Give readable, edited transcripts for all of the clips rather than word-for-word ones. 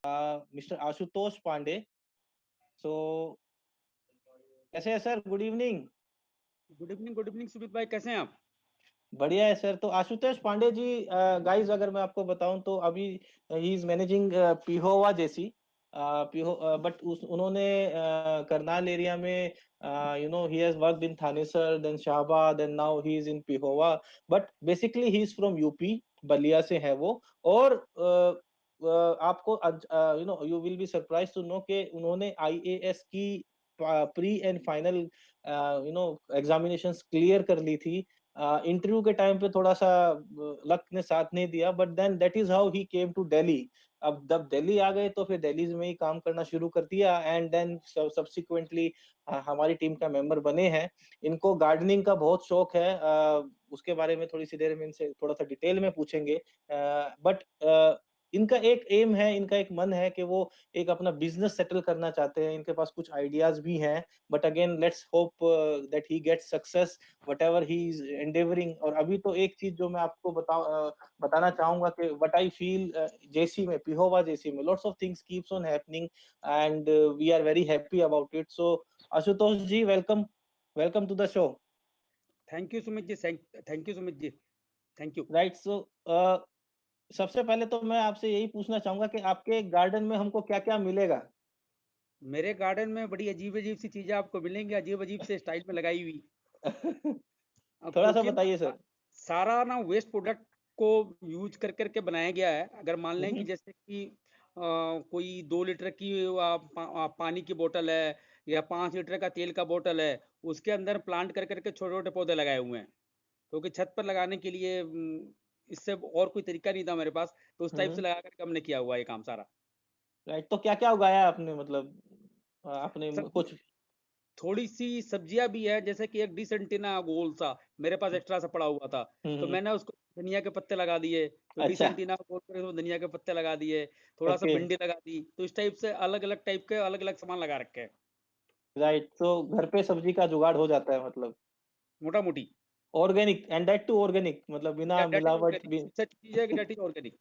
Mister Ashutosh Pandey. सो कैसे हैं sir? Good evening. Good evening Sumit भाई, कैसे हैं आप? बढ़िया है सर। तो आशुतोष पांडे जी, गाइस, अगर मैं आपको बताऊं तो अभी ही इज मैनेजिंग पिहोवा जैसी पिहो बट उस उन्होंने करनाल एरिया में he has worked in Thanesar, then Shahbad, and now he is in Pehowa. But basically he is from UP, Ballia से है वो। और आपको you will be surprise to know कि उन्होंने आईएएस की pre and final examinations clear कर ली थी। इंटरव्यू के टाइम पे थोड़ा सा लक ने साथ नहीं दिया, but then that is how he came to Delhi. अब जब दिल्ली आ गए तो फिर दिल्ली में ही काम करना शुरू कर दिया, एंड देन सब्सिक्वेंटली हमारी टीम का मेंबर बने हैं। इनको गार्डनिंग का बहुत शौक है। उसके बारे में थोड़ी सी देर में इनसे थोड़ा सा डिटेल में पूछेंगे। बट इनका एक एम है, इनका एक मन है कि वो एक अपना बिजनेस सेटल करना चाहते हैं। इनके पास कुछ आइडियाज भी हैं, but again let's hope that he gets success whatever he is endeavoring। और अभी तो एक चीज जो मैं आपको बताना चाहूंगा कि what I feel, जेसी में, पिहोवा जेसी में lots of things keeps on happening and we are very happy about it। So Ashutosh ji, welcome to the show. Thank you Sumit ji, thank you Sumit ji, thank you. Right. So सबसे पहले तो मैं आपसे यही पूछना चाहूंगा कि आपके गार्डन में हमको क्या क्या मिलेगा? मेरे गार्डन में बड़ी अजीब अजीब सी चीजें आपको मिलेंगी, अजीब अजीब से स्टाइल में लगाई हुई। अब थोड़ा सा क्योंकि ना बताइए सर। सारा ना वेस्ट प्रोडक्ट को यूज कर करके बनाया गया है। अगर मान लें कि हम्म। जैसे कि कोई 2 लीटर की पानी की बोतल है, या 5 लीटर का तेल का बोतल है, उसके अंदर प्लांट कर करके छोटे छोटे पौधे लगाए हुए हैं, क्योंकि छत पर लगाने के लिए इससे और कोई तरीका नहीं था मेरे पास, तो उस टाइप से लगा करके हमने किया हुआ है ये काम सारा। राइट। तो क्या क्या उगाया आपने, मतलब आपने सब कुछ? थोड़ी सी सब्जियां भी है, जैसे कि एक डिसेंटिना गोल सा मेरे पास एक्स्ट्रा सा पड़ा हुआ था, तो हम्म। मैंने उसको धनिया के पत्ते लगा दिए। तो अच्छा। डिसेंटिना गोल पर तो धनिया के पत्ते लगा दिए, थोड़ा सा ओके। भिंडी लगा दी, तो इस टाइप से अलग अलग टाइप के अलग अलग सामान लगा रखे हैं, राइट। तो घर पे सब्जी का जुगाड़ हो जाता है, मतलब मोटा मोटी। Organic, and that too organic, मतलब बिना डेट इज मिलावट ऑर्गेनिक, भी। सबसे अच्छी चीज है कि डेट इज ऑर्गेनिक।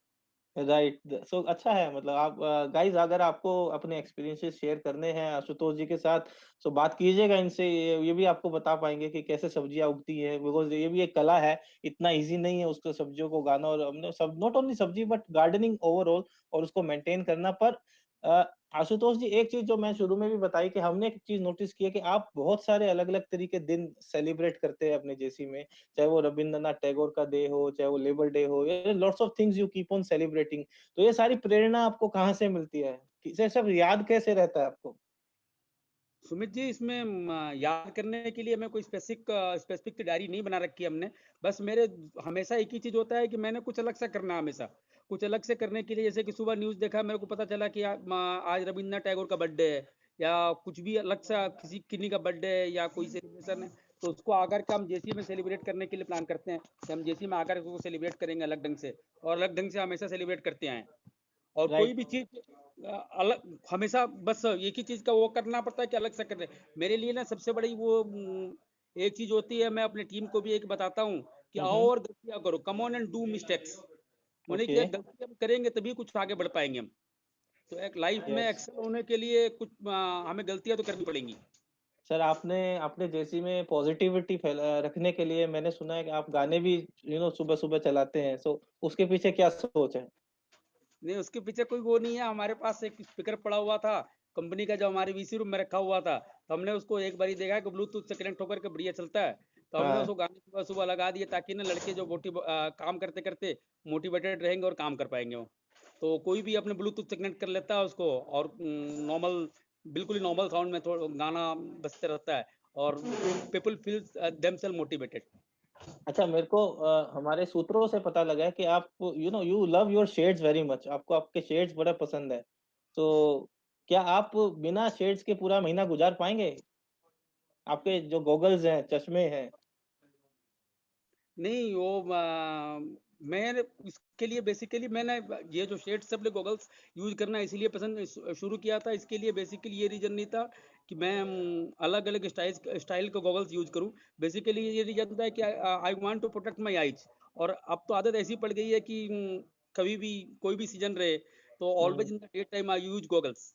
राइट। सो अच्छा है। मतलब आप गाइस, अगर आपको अपने एक्सपीरियंसेस शेयर करने हैं आशुतोष जी के साथ, सो बात कीजिएगा इनसे। ये भी आपको बता पाएंगे कि कैसे सब्जियां उगती है, बिकॉज ये भी एक कला है। इतना इजी नहीं है उसको सब्जियों को उगाना, और हमने सब नॉट ओनली सब्जी बट गार्डनिंग ओवरऑल, और उसको मेंटेन करना। पर अ, आशुतोष जी, एक चीज जो मैं शुरू में भी बताई कि हमने एक चीज नोटिस की है कि आप बहुत सारे अलग अलग तरीके दिन सेलिब्रेट करते हैं अपने जेसी में। चाहे वो रविंद्रनाथ टैगोर का डे हो, चाहे वो लेबर डे हो, lots of things you keep on celebrating. तो ये सारी प्रेरणा आपको कहाँ से मिलती है? इसे सब याद कैसे रहता है आपको? सुमित जी, इसमें याद करने के लिए मैं कोई स्पेसिफिक डायरी नहीं बना रखी है हमने। बस मेरे हमेशा एक ही चीज होता है कि मैंने कुछ अलग सा करना है हमेशा। कुछ अलग से करने के लिए, जैसे कि सुबह न्यूज़ देखा, मेरे को पता चला कि आज रविंद्रनाथ टैगोर का बर्थडे है, या कुछ भी अलग सा किसी किन्हीं का बर्थडे है या कोई सेलिब्रेशन है, तो उसको आकर के हम जेसी में सेलिब्रेट करने के लिए प्लान करते हैं कि हम जेसी में आकर के उसको सेलिब्रेट करेंगे अलग ढंग से, और अलग ढंग से हमेशा सेलिब्रेट करते आए हैं। और कोई राइट। भी चीज अलग हमेशा, बस एक ही चीज का वो करना पड़ता है कि अलग से कर रहे। मेरे लिए ना सबसे बड़ी वो एक चीज होती है, मैं अपनी टीम को भी एक बताता हूँ कि आओ हम्म। और गलतियां करो, come on and do mistakes. उन्हें ओके। क्या, गलतियां हम करेंगे तभी कुछ आगे बढ़ पाएंगे हम। तो एक लाइफ में यस एक्सेल होने के लिए कुछ हमें गलतियां तो करनी पड़ेंगी। सर। आपने अपने जैसी में पॉजिटिविटी फैला रखने के लिए मैंने सुना है कि आप गाने भी सुबह सुबह चलाते हैं। सो उसके पीछे क्या सोच है? नहीं, उसके पीछे कोई वो नहीं है। हमारे पास एक स्पीकर पड़ा हुआ था कंपनी का, जो हमारे वीसी रूम में रखा हुआ था, तो हमने उसको एक बार देखा कि ब्लूटूथ से कनेक्ट होकर के बढ़िया चलता है, तो हमने हाँ। उसको गाने सुबह सुबह लगा दिए, ताकि ना लड़के जो काम करते करते मोटिवेटेड रहेंगे और काम कर पाएंगे वो। तो कोई भी अपने ब्लूटूथ से कनेक्ट कर लेता है उसको, और नॉर्मल, बिल्कुल ही नॉर्मल साउंड में थोड़ा गाना बजते रहता है, और पीपल फील्स देमसेल्फ मोटिवेटेड। अच्छा, मेरे को हमारे सूत्रों से पता लगा है कि आप you love your shades very much. आपको आपके शेड्स बड़ा पसंद है। तो क्या आप बिना शेड्स के पूरा महीना गुजार पाएंगे? आपके जो गॉगल्स हैं, चश्मे हैं। नहीं, वो मैं इसके लिए बेसिकली मैंने ये जो शेड से अपने गॉगल्स यूज करना इसीलिए पसंद शुरू किया था। इसके लिए बेसिकली ये रीजन नहीं था कि मैं अलग अलग स्टाइल के गॉगल्स यूज करूं। बेसिकली ये रीजन था कि I want to protect my eyes. और अब तो आदत ऐसी पड़ गई है कि कभी भी कोई भी सीजन रहे, तो always in the day time I use goggles.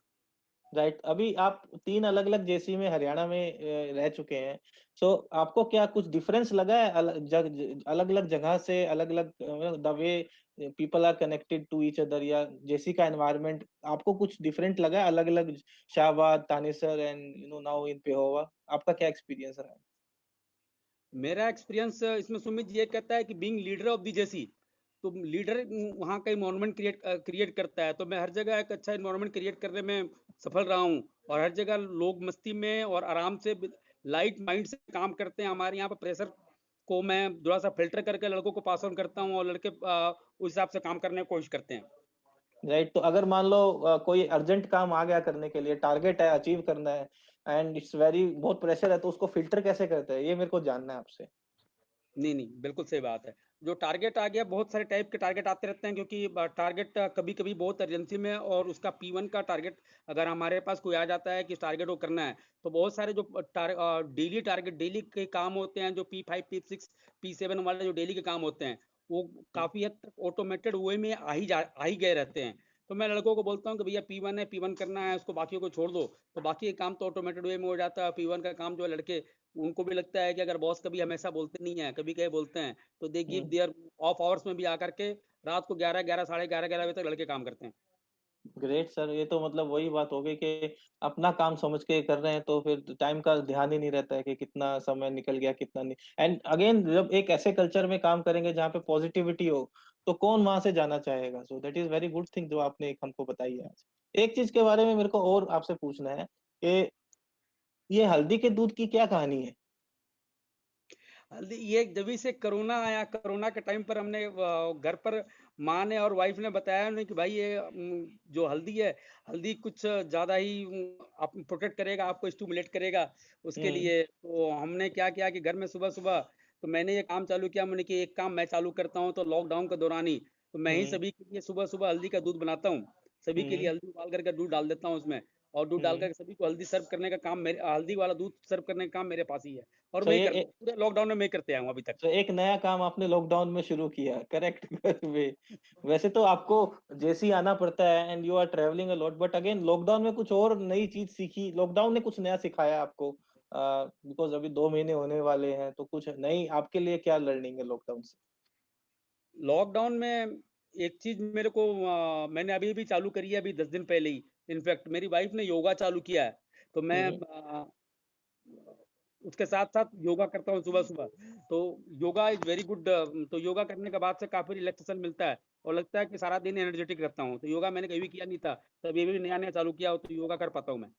Right. अभी आप 3 अलग-अलग जेसी में हरियाणा में रह चुके हैं। सो आपको क्या कुछ डिफरेंस लगा है अलग-अलग जगह से अलग-अलग the way people are connected to each other या जेसी का एनवायरनमेंट आपको कुछ डिफरेंट लगा है अलग-अलग Shahabad, Thanesar and now in Pehowa? आपका क्या एक्सपीरियंस रहा है? मेरा एक्सपीरियंस इसमें सुमित जी ये कहता है कि बीइंग लीडर ऑफ द जेसी, तो लीडर वहाँ का इन्वायरमेंट क्रिएट करता है, तो मैं हर जगह एक अच्छा इन्वायरमेंट क्रिएट करने में सफल रहा हूँ। और हर जगह लोग मस्ती में और आराम से लाइट माइंड से काम करते हैं। हमारे यहाँ पर प्रेशर को मैं थोड़ा सा फिल्टर करके लड़कों को पास ऑन करता हूँ, और लड़के उस हिसाब से काम करने की कोशिश करते हैं। राइट। तो अगर मान लो कोई अर्जेंट काम आ गया करने के लिए, टारगेट है, अचीव करना है एंड इट्स वेरी बहुत प्रेशर है, तो उसको फिल्टर कैसे करते हैं? ये मेरे को जानना है आपसे। नहीं, नहीं, बिल्कुल सही बात है। जो टारगेट आ गया, बहुत सारे टाइप के टारगेट आते रहते हैं, क्योंकि टारगेट कभी-कभी बहुत अर्जेंसी में, और उसका P1 का टारगेट अगर हमारे पास कोई आ जाता है कि टारगेट वो करना है, तो बहुत सारे जो डेली टारगेट, डेली के काम होते हैं, जो P5, P6, P7 वाले जो डेली के काम होते हैं, वो हम्म, काफ़ी हद तक ऑटोमेटेड वे में आ ही गए रहते हैं। तो मैं लड़कों को बोलता हूँ कि भैया P1 है, P1 करना है, उसको बाकियों को छोड़ दो, तो बाकी के काम तो ऑटोमेटेड वे में हो जाता है। P1 का काम जो है लड़के, उनको भी लगता है कि अगर बॉस कभी हमेशा बोलते नहीं है, कभी कभी बोलते हैं, तो they give hmm. Their off hours में भी आकर के रात को 11 साढ़े 11 बजे तक लड़के काम करते हैं। Great sir. ये तो मतलब वही बात हो गई कि अपना काम समझ के कर रहे हैं तो फिर टाइम का ध्यान ही नहीं रहता है कि कितना समय निकल गया कितना नहीं। एंड अगेन जब एक ऐसे कल्चर में काम करेंगे जहाँ पे पॉजिटिविटी हो तो कौन वहां से जाना चाहेगा? So that is very good thing जो आपने एक हमको बताई है आज। एक चीज के बारे में मेरे को और आपसे पूछना है कि ये हल्दी के दूध की क्या कहानी है? हल्दी, ये जब से कोरोना आया, कोरोना के टाइम पर हमने घर पर माँ ने और वाइफ ने बताया उन्हें कि भाई ये जो हल्दी है, हल्दी कुछ ज़्यादा ही आप प्रोटेक्ट करेगा, आपको स्टिमुलेट करेगा उसके हम्म। लिए। तो हमने क्या किया कि घर में सुबह-सुबह, तो मैंने ये काम चालू किया। मैंने कि एक काम मैं चालू करता हूँ, तो लॉकडाउन के दौरान ही, तो मैं ही हम्म। सभी के लिए सुबह-सुबह हल्दी का दूध बनाता हूँ। सभी के लिए हम्म। हल्दी उबाल करके दूध डाल देता हूँ उसमें, और दूध डाल हम्म। कर सभी को हल्दी सर्व करने का काम मेरे, हल्दी वाला दूध सर्व करने का काम मेरे पास ही है। और सो मैं ही ये करता हूँ, पूरे लॉकडाउन में मैं ही करते आया हूँ अभी तक। तो एक नया काम आपने लॉकडाउन में शुरू किया, करेक्ट वे। वैसे तो आपको जैसे ही आना पड़ता है and you are travelling a lot, but again lockdown में कुछ और नई चीज सीखी, लॉकडाउन ने कुछ नया सिखाया आपको? बिकॉज अभी 2 महीने होने वाले हैं तो कुछ नई आपके लिए क्या लर्निंग है लॉकडाउन से? लॉकडाउन में एक चीज मेरे को, मैंने अभी भी चालू करी है, अभी 10 दिन पहले ही। इनफैक्ट मेरी वाइफ ने योगा चालू किया है, तो मैं हम्म। उसके साथ साथ योगा करता हूँ सुबह सुबह। तो योगा इज वेरी गुड। तो योगा करने के बाद से काफी रिलैक्सेशन मिलता है, और लगता है कि सारा दिन एनर्जेटिक रहता हूँ। तो योगा मैंने कभी किया नहीं था, तब ये भी नया नया चालू किया हो, तो योगा कर पाता हूँ मैं।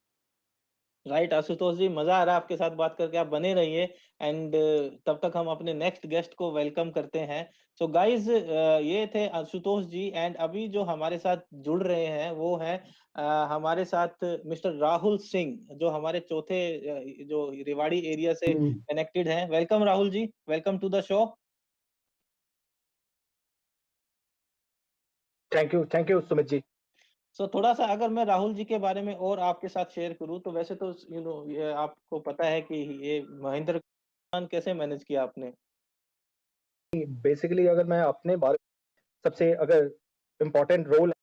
राइट आशुतोष जी, मजा आ रहा है आपके साथ बात करके, आप बने रहिए। एंड तब तक हम अपने नेक्स्ट गेस्ट को वेलकम करते हैं। सो गाइस, ये थे आशुतोष जी एंड अभी जो हमारे साथ जुड़ रहे हैं वो है हमारे साथ मिस्टर राहुल सिंह, जो हमारे चौथे जो रेवाड़ी एरिया से कनेक्टेड हैं। Welcome Rahul ji, welcome to the show. Thank you Sumit ji. So थोड़ा सा अगर मैं राहुल जी के बारे में और आपके साथ शेयर करूं तो वैसे तो ये आपको पता है कि ये महेंद्र कैसे मैनेज किया आपने? बेसिकली अगर मैं अपने बारे, सबसे अगर इम्पोर्टेंट रोल है,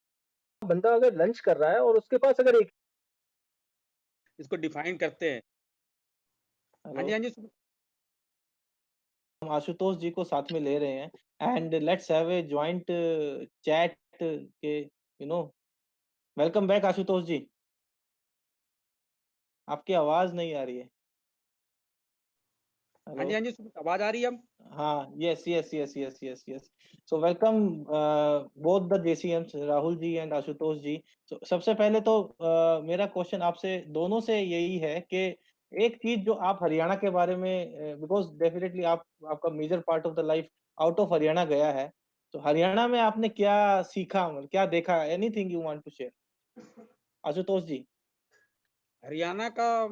बंदा अगर लंच कर रहा है और उसके पास अगर एक, इसको डिफाइन करते हैं। हाँ हेलो। जी, हाँ जी। हम आशुतोष जी को साथ में ले रहे हैं and let's have a joint chat के वेलकम बैक आशुतोष जी। आपकी आवाज नहीं आ रही है। हाँ हेलो। जी, हाँ जी, आवाज आ रही है अब? हाँ, yes yes yes yes yes yes. So welcome both the JCMs, Rahul ji and Ashutosh ji. सबसे पहले तो मेरा क्वेश्चन आपसे दोनों से यही है कि एक चीज जो आप हरियाणा के बारे में, बिकॉज डेफिनेटली आप आपका major part of the life out of Haryana गया है, तो हरियाणा में आपने क्या सीखा, मतलब क्या देखा? Anything you want to share Ashutosh ji? Haryana का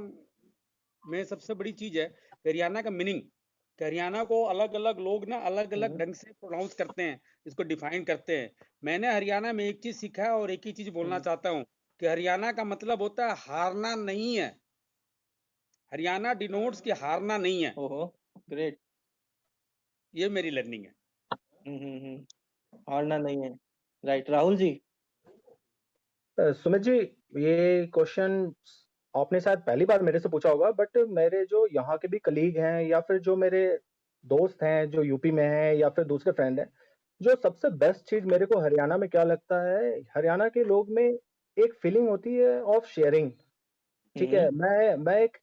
में सबसे बड़ी चीज है हरियाणा का मीनिंग, कि हरियाणा को अलग अलग लोग ना अलग अलग हम्म। ढंग से प्रोनाउंस करते हैं, इसको डिफाइन करते हैं। मैंने हरियाणा में एक चीज सीखा है, और एक ही चीज बोलना हम्म। चाहता हूँ, कि हरियाणा का मतलब होता है हारना नहीं है। हरियाणा डिनोट्स कि हारना नहीं है। ओहो, ग्रेट। ये मेरी लर्निंग है। हारना नहीं है। राइट राहुल जी? सुमित जी, ये क्वेश्चन आपने शायद पहली बार मेरे से पूछा होगा, बट मेरे जो यहाँ के भी कलीग हैं या फिर जो मेरे दोस्त हैं जो यूपी में हैं या फिर दूसरे फ्रेंड हैं, जो सबसे बेस्ट चीज़ मेरे को हरियाणा में क्या लगता है, हरियाणा के लोग में एक फीलिंग होती है ऑफ शेयरिंग। ठीक है? मैं एक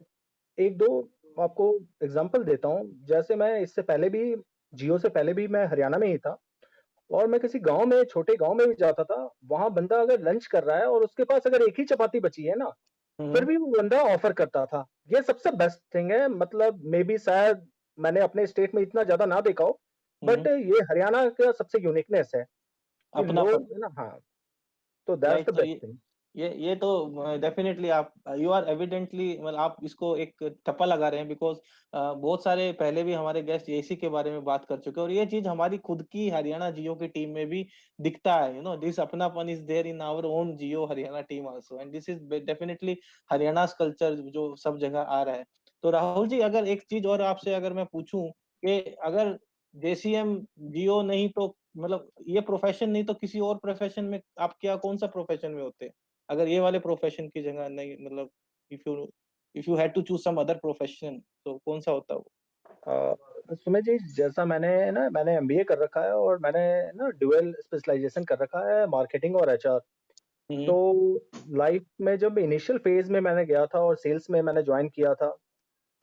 1-2 आपको एग्ज़ाम्पल देता हूँ। जैसे मैं इससे पहले भी जियो से पहले भी मैं हरियाणा में ही था और मैं किसी गाँव में छोटे गाँव में भी जाता था, वहाँ बंदा अगर लंच कर रहा है और उसके पास अगर एक ही चपाती बची है ना, फिर भी वो बंदा ऑफ़र करता था। ये सबसे बेस्ट थिंग है, मतलब मे बी शायद मैंने अपने स्टेट में इतना ज़्यादा ना देखा हो, बट ये हरियाणा का सबसे यूनिकनेस है कि अपनापन। लोग है ना, हाँ, तो दैट्स राइट। द तो बेस्ट थिंग। ये तो डेफिनेटली आप यू आर एविडेंटली मतलब आप इसको एक ठप्पा लगा रहे हैं, बिकॉज बहुत सारे पहले भी हमारे गेस्ट एसी के बारे में बात कर चुके हैं और ये चीज हमारी खुद की हरियाणा जियो की टीम में भी दिखता है। यू नो दिस अपनापन is there in our own Jio Haryana team also, and this is definitely Haryana culture जो सब जगह आ रहा है। तो राहुल जी, अगर एक चीज और आपसे अगर मैं पूछूं कि अगर जेसीएम जियो नहीं तो मतलब ये प्रोफेशन नहीं तो किसी और प्रोफेशन में आप क्या कौन सा प्रोफेशन में होते? अगर ये वाले प्रोफेशन की जगह नहीं मतलब if you had to choose some other profession तो कौन सा होता वो? सुमित जी, जैसा मैंने एमबीए कर रखा है और मैंने ना ड्यूअल स्पेशलाइजेशन कर रखा है मार्केटिंग और एचआर। हम्म। तो लाइफ में जब इनिशियल फेज में मैंने गया था और सेल्स में मैंने ज्वाइन किया था,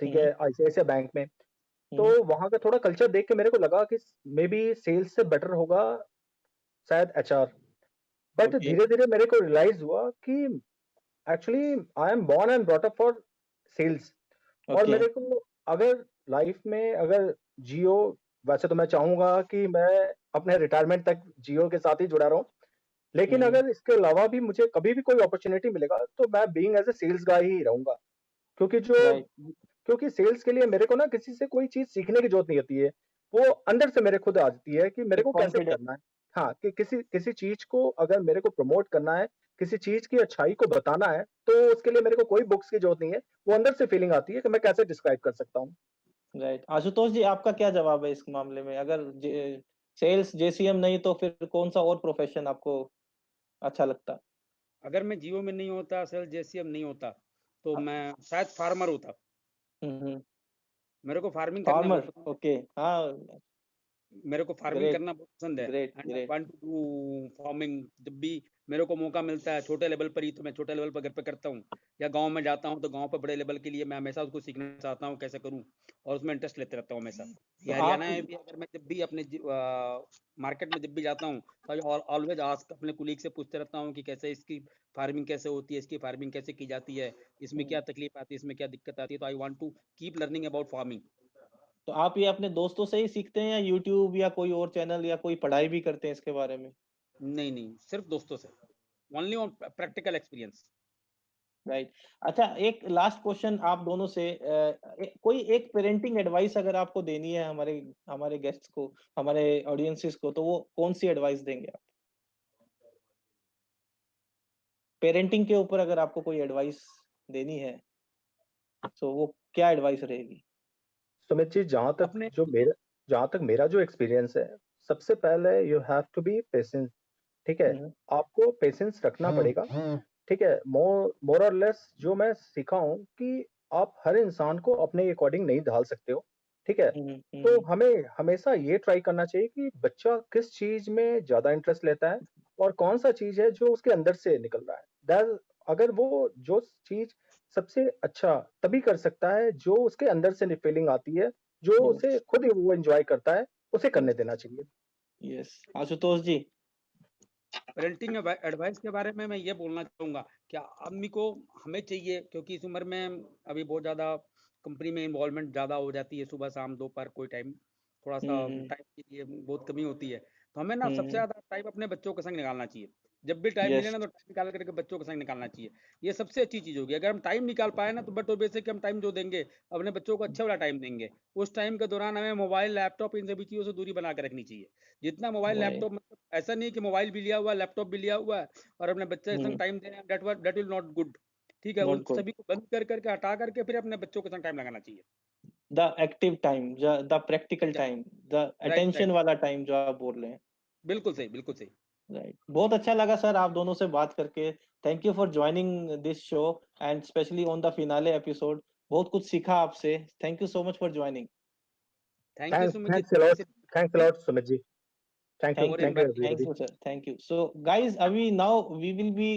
ठीक हम्म। है, आईसीआईसीआई बैंक में। हम्म। तो वहाँ का थोड़ा कल्चर देख के मेरे को लगा कि मे बी सेल्स से बेटर होगा शायद एचआर। But okay. धीरे-धीरे मेरे को रियलाइज़ हुआ कि actually I am born and brought up for sales. और ओके। मेरे को अगर लाइफ में अगर जियो, वैसे तो मैं चाहूँगा कि मैं अपने रिटायरमेंट तक जियो के साथ ही जुड़ा रहूँ। लेकिन हम्म। अगर इसके अलावा भी मुझे कभी भी कोई अपॉर्च्युनिटी मिलेगा, तो मैं being as a sales guy ही रहूँगा। क्योंकि जो राइट। क्योंकि सेल्स के लिए मेरे को ना किसी से कोई चीज़ सीखने की ज़रूरत नहीं होती है। वो अंदर से मेरे खुद आती है कि मेरे एक को कैसे कॉन्फिडेंस। करना है। हाँ, कि किसी किसी चीज़ को अगर मेरे को प्रमोट करना है, किसी चीज़ की अच्छाई को बताना है, तो उसके लिए मेरे को कोई बुक्स की ज़रूरत नहीं है। वो अंदर से फीलिंग आती है कि मैं कैसे डिस्क्राइब कर सकता हूँ। राइट। आशुतोष जी, आपका क्या जवाब है इस मामले में? अगर सेल्स जेसीएम नहीं तो फिर कौन सा और प्रोफेशन आपको अच्छा लगता? अगर मैं जियो में नहीं होता, सेल जेसीएम नहीं होता, तो मैं शायद फार्मर होता। हम्म। मेरे को फार्मिंग करना बहुत फार्मर। पसंद है। ओके। हाँ। मेरे को फार्मिंग ग्रेट। करना बहुत पसंद है great. And I great. Want to do farming. जब भी मेरे को मौका मिलता है छोटे लेवल पर ही, तो मैं छोटे लेवल पर घर पे करता हूँ, या गांव में जाता हूँ तो गांव पर बड़े लेवल के लिए मैं हमेशा उसको सीखना चाहता हूँ कैसे करूँ, और उसमें इंटरेस्ट लेते रहता हूँ हमेशा। तो ये हरियाणा आप। में भी अगर मैं जब भी अपने मार्केट में जब भी जाता हूँ, तो आई ऑलवेज आस्क, अपने कुलीग से पूछते रहता हूँ कि कैसे इसकी फार्मिंग कैसे होती है, इसकी फार्मिंग कैसे की जाती है, इसमें क्या तकलीफ आती है, इसमें क्या दिक्कत आती है। तो I want to keep learning about farming. तो आप ये अपने दोस्तों से ही सीखते हैं या यूट्यूब या कोई और चैनल या कोई पढ़ाई भी करते हैं इसके बारे में? नहीं नहीं, सिर्फ दोस्तों से, only on practical experience. Right. अच्छा, एक लास्ट क्वेश्चन आप दोनों से कोई एक पेरेंटिंग एडवाइस अगर आपको देनी है हमारे हमारे गेस्ट्स को, हमारे ऑडियंसेस को, तो वो कौन सी एडवाइस देंगे आप? पेरेंटिंग के ऊपर अगर आपको कोई एडवाइस देनी है तो वो क्या एडवाइस रहेगी? सुमित जी, अपने जहाँ तक मेरा जो एक्सपीरियंस है, सबसे पहले you have to be patient. ठीक है? हम्म। आपको पेशेंस रखना पड़ेगा। ठीक है? मोर और लेस जो मैं सीखा हूँ कि आप हर इंसान को अपने अकॉर्डिंग नहीं ढाल सकते हो। ठीक है? हम्म। तो हमें हमेशा ये ट्राई करना चाहिए कि बच्चा किस चीज़ में ज़्यादा इंटरेस्ट लेता है और कौन-सा चीज़ है जो उसके अंदर से निकल रहा है। दैट अगर वो जो चीज़ सबसे अच्छा तभी कर सकता है जो उसके अंदर से फीलिंग आती है, जो उसे यस। खुद ही वो एन्जॉय करता है, उसे करने यस। देना चाहिए। यस। आशुतोष जी। पेरेंटिंग एडवाइस के बारे में मैं ये बोलना चाहूँगा कि आदमी को, हमें चाहिए, क्योंकि इस उम्र में अभी बहुत ज़्यादा कंपनी में इन्वॉल्वमेंट ज़्यादा हो जाती है, सुबह शाम दोपहर कोई टाइम, थोड़ा सा हम्म। टाइम के लिए बहुत कमी होती है। तो हमें ना सबसे हम्म। ज़्यादा टाइम अपने बच्चों के संग निकालना चाहिए। जब भी टाइम मिले यस। ना, तो टाइम निकाल करके बच्चों के संग निकालना चाहिए। ये सबसे अच्छी चीज़ होगी। अगर हम टाइम निकाल पाए ना, तो बट बेसिक कि हम टाइम जो देंगे, अपने बच्चों को अच्छा वाला टाइम देंगे। उस टाइम के दौरान हमें मोबाइल, लैपटॉप, इन सभी चीज़ों से दूरी बना के रखनी चाहिए। जितना मोबाइल राइट। लैपटॉप, मतलब ऐसा नहीं कि मोबाइल भी लिया हुआ है, लैपटॉप भी लिया हुआ है और अपने बच्चे के संग हम्म। टाइम दे रहे हैं, दैट विल नॉट गुड। ठीक है, उन नॉट गुड। सभी को बंद कर करके, हटा करके, फिर अपने बच्चों के संग टाइम लगाना चाहिए। The active time, the practical time, the right attention right, वाला टाइम जो आप बोल रहे हैं। बिल्कुल सही, बिल्कुल सही। राइट, बहुत अच्छा लगा सर आप दोनों से बात करके। Thank you for joining this show and specially on the finale episode. बहुत कुछ सीखा आपसे। Thank you so much for joining. Thank you Thanks, Sumit ji, thanks a lot. से Thanks a lot, Sumit ji. Thank you, Thank you, thank everybody. you, sir. Thank you. So, guys, Avi, now we will be.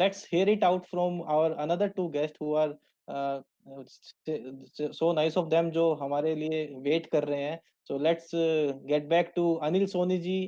Let's hear it out from our another two guests who are uh, so nice of them, जो हमारे लिए wait कर रहे हैं. So let's get back to Anil Soni ji